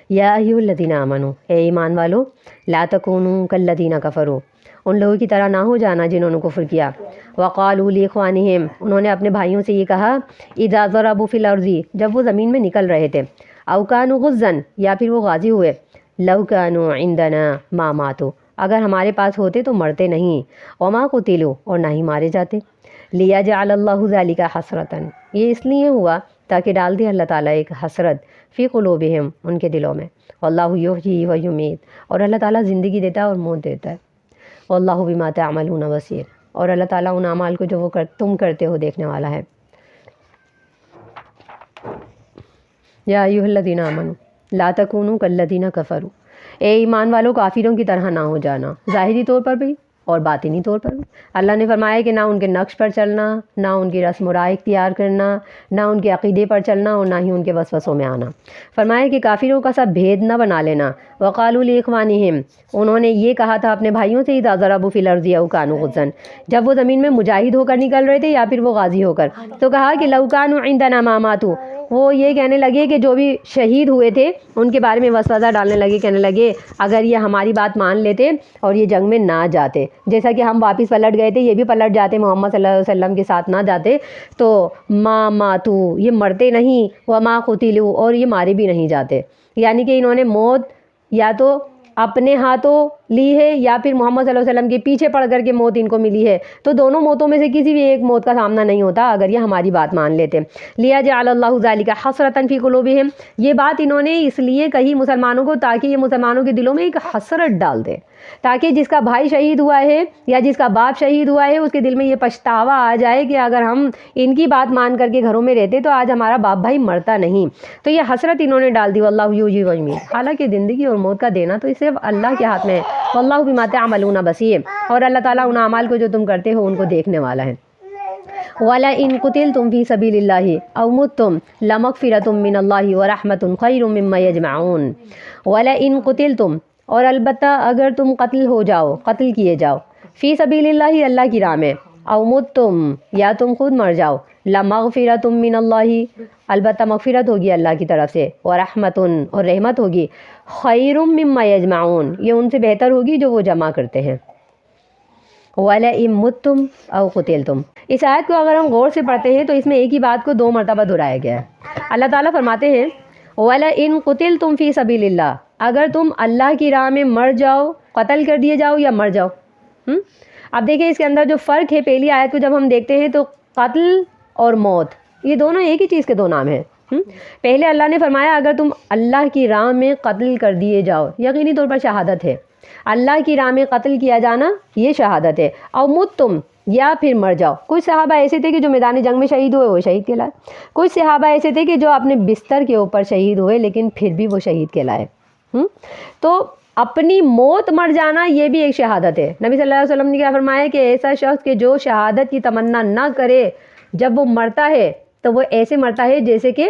یا ایھا الذین آمنوا، اے ایمان والو، لا تکونوا کالذین کفروا، ان لوگوں کی طرح نہ ہو جانا جنہوں نے کفر کیا، وقالوا لاخوانہم، انہوں نے اپنے بھائیوں سے یہ کہا، اذا ضربوا فی الارض، جب وہ زمین میں نکل رہے تھے، او کانوا غزا، یا پھر وہ غازی ہوئے، لو کانوا عندنا ما ماتوا، اگر ہمارے پاس ہوتے تو مرتے نہیں، وما قتلوا، اور نہ ہی مارے جاتے، لیجعل اللہ ذلک حسرۃ، یہ اس لیے ہوا تاکہ ڈال دے اللہ تعالیٰ ایک حسرت فی قلوبہم، ان کے دلوں میں، واللہ یحیی و یمیت، اور اللہ تعالیٰ زندگی دیتا ہے اور موت دیتا ہے، واللہ بما تعملون بصیر، اور اللہ تعالیٰ ان اعمال کو جو وہ تم کرتے ہو دیکھنے والا ہے۔ یا ایھا الذین آمنوا لا تکونوا کالذین کفروا، اے ایمان والو کافروں کی طرح نہ ہو جانا، ظاہری طور پر بھی اور باطنی طور پر بھی۔ اللہ نے فرمایا کہ نہ ان کے نقش پر چلنا، نہ ان کی رسم و رائے اختیار کرنا، نہ ان کے عقیدے پر چلنا، اور نہ ہی ان کے وسوسوں میں آنا۔ فرمایا کہ کافروں کا سب بھید نہ بنا لینا۔ وقالوا لاخوانہم، انہوں نے یہ کہا تھا اپنے بھائیوں سے، اذا ضربوا فی الارض او کانوا غزا، جب وہ زمین میں مجاہد ہو کر نکل رہے تھے یا پھر وہ غازی ہو کر، تو کہا کہ لو کانوا عندنا ما ماتوا، وہ یہ کہنے لگے کہ جو بھی شہید ہوئے تھے ان کے بارے میں وسوسہ ڈالنے لگے، کہنے لگے اگر یہ ہماری بات مان لیتے اور یہ جنگ میں نہ جاتے، جیسا کہ ہم واپس پلٹ گئے تھے یہ بھی پلٹ جاتے، محمد صلی اللہ علیہ وسلم کے ساتھ نہ جاتے، تو ما ماتو، یہ مرتے نہیں، وما قتلوا، اور یہ مارے بھی نہیں جاتے، یعنی کہ انہوں نے موت یا تو اپنے ہاتھوں لی ہے یا پھر محمد صلی اللہ علیہ وسلم کے پیچھے پڑ کر کے موت ان کو ملی ہے، تو دونوں موتوں میں سے کسی بھی ایک موت کا سامنا نہیں ہوتا اگر یہ ہماری بات مان لیتے۔ لیجعل اللہ ذلک حسرۃ فی قلوبہم، یہ بات انہوں نے اس لیے کہی مسلمانوں کو تاکہ یہ مسلمانوں کے دلوں میں ایک حسرت ڈال دے، تاکہ جس کا بھائی شہید ہوا ہے یا جس کا باپ شہید ہوا ہے اس کے دل میں یہ پچھتاوا آ جائے کہ اگر ہم ان کی بات مان کر کے گھروں میں رہتے تو آج ہمارا باپ بھائی مرتا نہیں، تو یہ حسرت انہوں نے ڈال دی۔ واللہ یحیی و یمیت، حالانکہ زندگی اور موت کا دینا تو صرف اللہ کے ہاتھ میں ہے، واللہ بما تعملون بصیر، اور اللہ تعالیٰ ان اعمال کو جو تم کرتے ہو ان کو دیکھنے والا ہے۔ وَلَئِن قُتِلْتُمْ فِي سَبِيلِ اللَّهِ أَوْ مُتُّمْ لَمَغْفِرَةٌ مِّنَ اللَّهِ وَرَحْمَةٌ خَيْرٌ مِّمَّا يَجْمَعُونَ۔ وَلَئِن قُتِلْتُمْ، اور البتہ اگر تم قتل ہو جاؤ، قتل کیے جاؤ، فی سبیل اللہ، اللہ کی راہ میں، او متم، یا تم خود مر جاؤ، لمغفرۃ من اللہ، البتہ مغفرت ہوگی اللہ کی طرف سے، ورحمۃ، اور رحمت ہوگی، خیر مما یجمعون، یہ ان سے بہتر ہوگی جو وہ جمع کرتے ہیں۔ وَلَئِن مُتُّمْ أَوْ قُتِلْتُمْ، اس آیت کو اگر ہم غور سے پڑھتے ہیں تو اس میں ایک ہی بات کو دو مرتبہ دہرایا گیا ہے۔ اللہ تعالیٰ فرماتے ہیں وَلَئِن قُتِلْتُمْ فِي سَبِيلِ اللَّهِ، اگر تم اللہ کی راہ میں مر جاؤ، قتل کر دیے جاؤ یا مر جاؤ۔ اب دیکھیں اس کے اندر جو فرق ہے، پہلی آیت کو جب ہم دیکھتے ہیں تو قتل اور موت یہ دونوں ایک ہی چیز کے دو نام ہیں۔ پہلے اللہ نے فرمایا اگر تم اللہ کی راہ میں قتل کر دیے جاؤ، یقینی طور پر شہادت ہے، اللہ کی راہ میں قتل کیا جانا یہ شہادت ہے، اور متم، یا پھر مر جاؤ۔ کچھ صحابہ ایسے تھے کہ جو میدان جنگ میں شہید ہوئے وہ شہید کہلائے، کچھ صحابہ ایسے تھے کہ جو اپنے بستر کے اوپر شہید ہوئے لیکن پھر بھی وہ شہید کہلائے۔ تو اپنی موت مر جانا یہ بھی ایک شہادت ہے۔ نبی صلی اللہ علیہ وسلم نے کیا فرمایا کہ ایسا شخص کہ جو شہادت کی تمنا نہ کرے جب وہ مرتا ہے تو وہ ایسے مرتا ہے جیسے کہ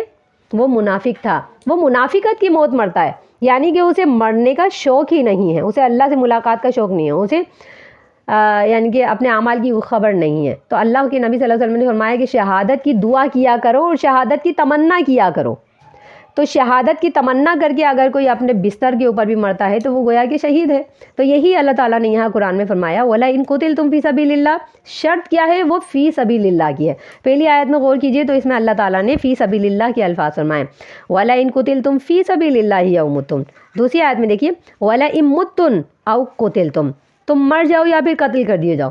وہ منافق تھا، وہ منافقت کی موت مرتا ہے، یعنی کہ اسے مرنے کا شوق ہی نہیں ہے، اسے اللہ سے ملاقات کا شوق نہیں ہے، اسے یعنی کہ اپنے اعمال کی خبر نہیں ہے۔ تو اللہ کے نبی صلی اللہ علیہ وسلم نے فرمایا کہ شہادت کی دعا کیا کرو اور شہادت کی تمنا کیا کرو۔ تو شہادت کی تمنا کر کے اگر کوئی اپنے بستر کے اوپر بھی مرتا ہے تو وہ گویا کہ شہید ہے۔ تو یہی اللہ تعالیٰ نے یہاں قرآن میں فرمایا وَلَئِن قُتِلْتُمْ فِي سَبِيلِ اللَّهِ، شرط کیا ہے؟ وہ فی سبیل اللہ کی ہے۔ پہلی آیت میں غور کیجئے تو اس میں اللہ تعالیٰ نے فی سبیل اللہ کے الفاظ فرمائے، وَلَئِن قُتِلْتُمْ فِي سَبِيلِ اللَّهِ أَوْ مُتُّمْ۔ دوسری آیت میں دیکھیے وَلَئِن مُتُّمْ أَوْ قُتِلْتُمْ، تم مر جاؤ یا پھر قتل کر دیے جاؤ۔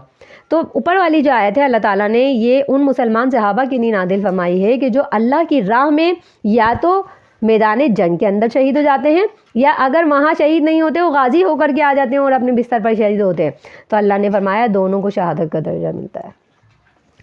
تو اوپر والی جو آیت ہے اللہ تعالیٰ نے یہ ان مسلمان صحابہ کی نہیں نازل فرمائی ہے کہ جو اللہ کی راہ میں یا تو میدان جنگ کے اندر شہید ہو جاتے ہیں یا اگر وہاں شہید نہیں ہوتے وہ غازی ہو کر کے آ جاتے ہیں اور اپنے بستر پر شہید ہوتے ہیں، تو اللہ نے فرمایا دونوں کو شہادت کا درجہ ملتا ہے،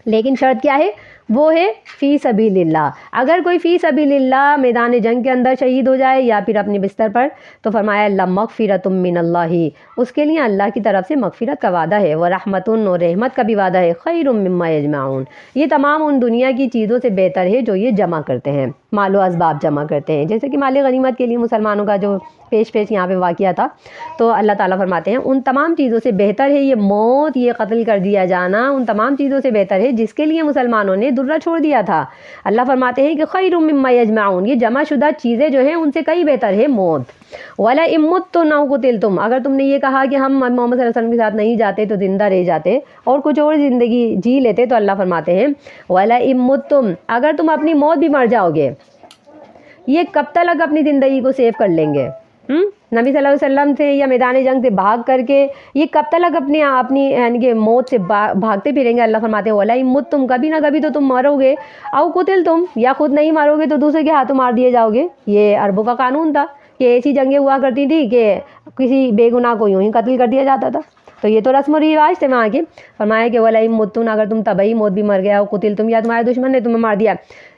لیکن شرط کیا ہے؟ وہ ہے فی سبیل اللہ۔ اگر کوئی فی سبیل اللہ میدان جنگ کے اندر شہید ہو جائے یا پھر اپنے بستر پر، تو فرمایا لمغفرۃ من اللہ، اس کے لیے اللہ کی طرف سے مغفرت کا وعدہ ہے، ورحمۃ، اور رحمت کا بھی وعدہ ہے، خیر مما یجمعون، یہ تمام ان دنیا کی چیزوں سے بہتر ہے جو یہ جمع کرتے ہیں، مال و اسباب جمع کرتے ہیں، جیسے کہ مال غنیمت کے لیے مسلمانوں کا جو پیش یہاں پہ واقعہ تھا، تو اللہ تعالیٰ فرماتے ہیں ان تمام چیزوں سے بہتر ہے یہ موت، یہ قتل کر دیا جانا، ان تمام چیزوں سے بہتر ہے جس کے لیے مسلمانوں نے درہ چھوڑ دیا تھا. اللہ فرماتے ہیں کہ خیر مما یجمعون، یہ جمع شدہ چیزیں جو ہیں ان سے کئی بہتر ہے موت. وَلَئِن مُتُّمْ أَوْ قُتِلْتُمْ، اگر تم نے یہ کہا کہ ہم محمد صلی اللہ علیہ وسلم کے ساتھ نہیں جاتے تو زندہ رہ جاتے اور کچھ اور زندگی جی لیتے، تو اللہ فرماتے ہیں وَلَئِن مُتُّمْ، اگر تم اپنی موت بھی مر جاؤ گے، یہ کب تک اپنی زندگی کو سیو کر لیں گے؟ نبی صلی اللہ علیہ وسلم سے یا میدان جنگ سے بھاگ کر کے یہ کب تک اپنی یعنی کہ موت سے بھاگتے پھریں گے؟ اللہ فرماتے ہیں وَلَئِن مُتُّمْ، کبھی نہ کبھی تو تم مرو گے. او قتلتم، یا خود نہیں مارو گے تو دوسرے کے ہاتھوں مار دیے جاؤ گے. یہ عربوں کا قانون تھا کہ ایسی جنگیں ہوا کرتی تھی کہ کسی بے گناہ کو یوں ہی قتل کر دیا جاتا تھا. تو یہ تو رسم و رواج تھے وہاں کے. فرمایا کہ وَلَئِن مُتُّمْ، اگر تم طبعی موت بھی مر گیا، او قتلتم، یا تمہارے دشمن نے تمہیں مار دیا،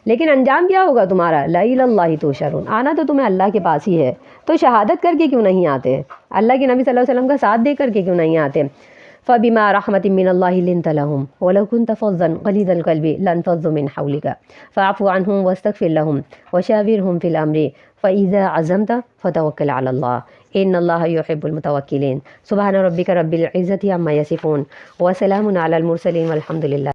لیکن انجام کیا ہوگا تمہارا؟ لَإِلَى اللَّهِ تُحْشَرُونَ، آنا تو تمہیں اللہ کے پاس ہی ہے. تو شہادت کر کے کیوں نہیں آتے؟ اللہ کے نبی صلی اللہ علیہ وسلم کا ساتھ دے کر کے کیوں نہیں آتے؟ فَبِمَا رَحْمَةٍ مِّنَ اللَّهِ لِنتَ لَهُمْ وَلَوْ كُنتَ فَظًّا غَلِيظَ الْقَلْبِ لَانفَضُّوا مِنْ حَوْلِكَ فَاعْفُ عَنْهُمْ وَاسْتَغْفِرْ لَهُمْ وَشَاوِرْهُمْ فِي الْأَمْرِ فَإِذَا عَزَمْتَ فَتَوَكَّلْ عَلَى اللَّهِ إِنَّ اللَّهَ يُحِبُّ الْمُتَوَكِّلِينَ. سبحان ربك رب العزة عما يصفون وسلام على المرسلين والحمد لله.